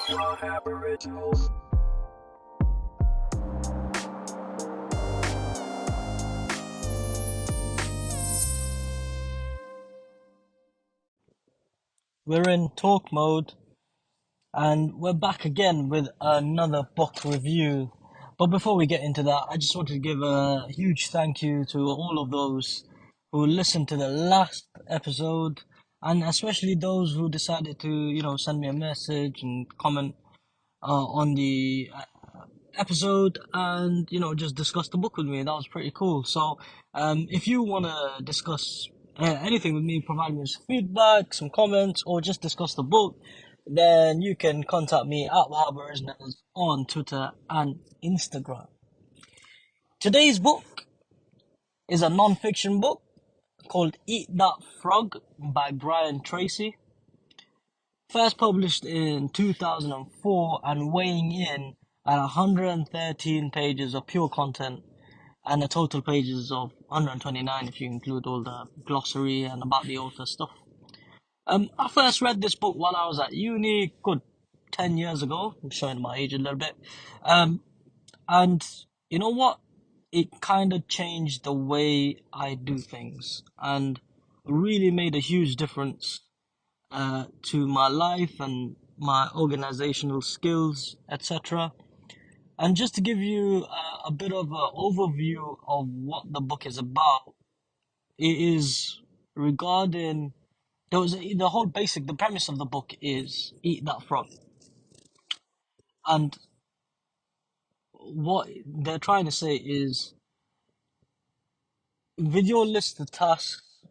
Aboriginals. We're in talk mode and we're back again with another book review. But before we get into that, I just wanted to give a huge thank you to all of those who listened to the last episode, and especially those who decided to, send me a message and comment on the episode and, just discuss the book with me. That was pretty cool. So, if you want to discuss anything with me, provide me with some feedback, some comments, or just discuss the book, then you can contact me at Wahab Originals on Twitter and Instagram. Today's book is a non-fiction book called Eat That Frog by Brian Tracy. First published in 2004 and weighing in at 113 pages of pure content and a total pages of 129 if you include all the glossary and about the author stuff. I first read this book while I was at uni, good 10 years ago. I'm showing my age a little bit. And you know what? It kind of changed the way I do things and really made a huge difference to my life and my organizational skills, etc. And just to give you a bit of an overview of what the book is about, it is regarding the whole the premise of the book is eat that frog. And what they're trying to say is with your list of tasks,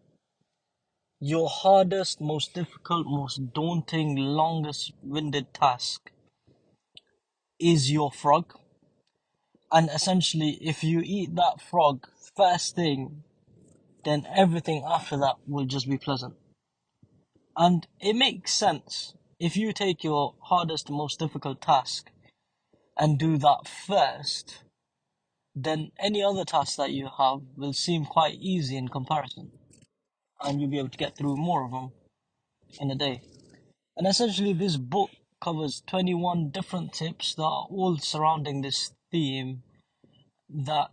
your hardest, most difficult, most daunting, longest winded task is your frog. And essentially, if you eat that frog first thing, then everything after that will just be pleasant. And it makes sense. If you take your hardest, most difficult task and do that first, then any other task that you have will seem quite easy in comparison. And you'll be able to get through more of them in a day. And essentially, this book covers 21 different tips that are all surrounding this theme that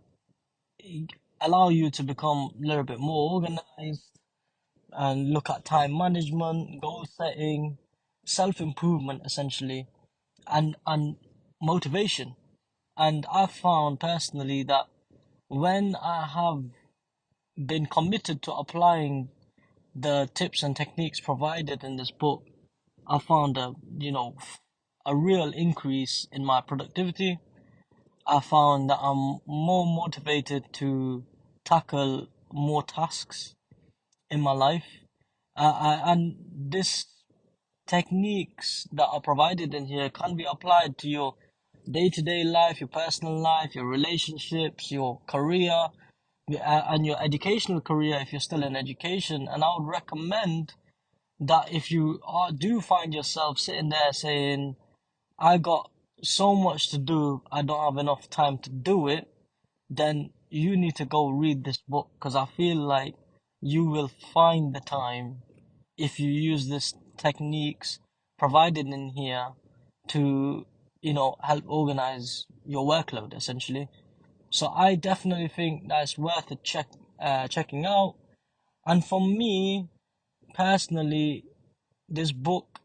allow you to become a little bit more organized and look at time management, goal setting, self improvement essentially, and motivation. And I've found personally that when I have been committed to applying the tips and techniques provided in this book, I found a real increase in my productivity. I found that I'm more motivated to tackle more tasks in my life. And this techniques that are provided in here can be applied to your day-to-day life, your personal life, your relationships, your career, and your educational career if you're still in education. And I would recommend that if you do find yourself sitting there saying, I got so much to do, I don't have enough time to do it, then you need to go read this book because I feel like you will find the time if you use these techniques provided in here to, help organize your workload essentially. So I definitely think that's worth a checking out. And for me personally, this book,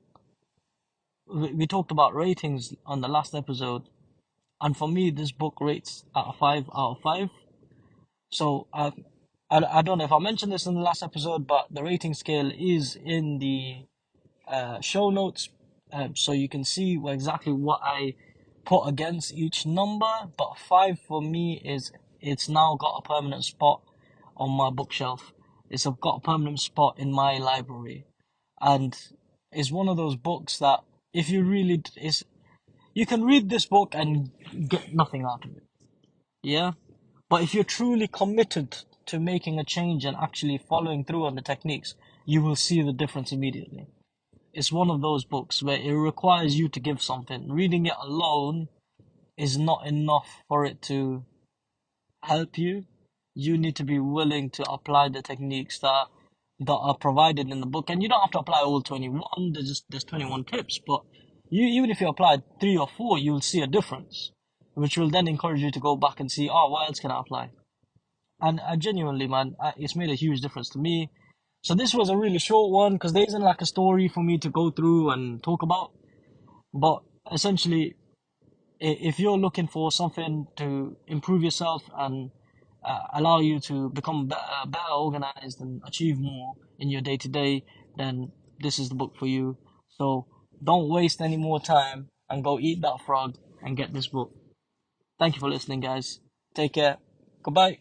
we talked about ratings on the last episode, and for me, this book rates out of 5 out of 5. So I don't know if I mentioned this in the last episode, but the rating scale is in the show notes, so you can see exactly what I put against each number. But 5 for me is it's now got a permanent spot on my bookshelf. It's got a permanent spot in my library, and it's one of those books that if you really is you can read this book and get nothing out of it. Yeah. But if you're truly committed to making a change and actually following through on the techniques, you will see the difference immediately. It's one of those books where it requires you to give something. Reading it alone is not enough for it to help you. You need to be willing to apply the techniques that are provided in the book. And you don't have to apply all 21. There's 21 tips, but even if you apply 3 or 4, you'll see a difference, which will then encourage you to go back and see, oh, what else can I apply? And I genuinely, man, it's made a huge difference to me. So this was a really short one because there isn't like a story for me to go through and talk about. But essentially, if you're looking for something to improve yourself and allow you to become better organized and achieve more in your day to day, then this is the book for you. So don't waste any more time and go eat that frog and get this book. Thank you for listening, guys. Take care. Goodbye.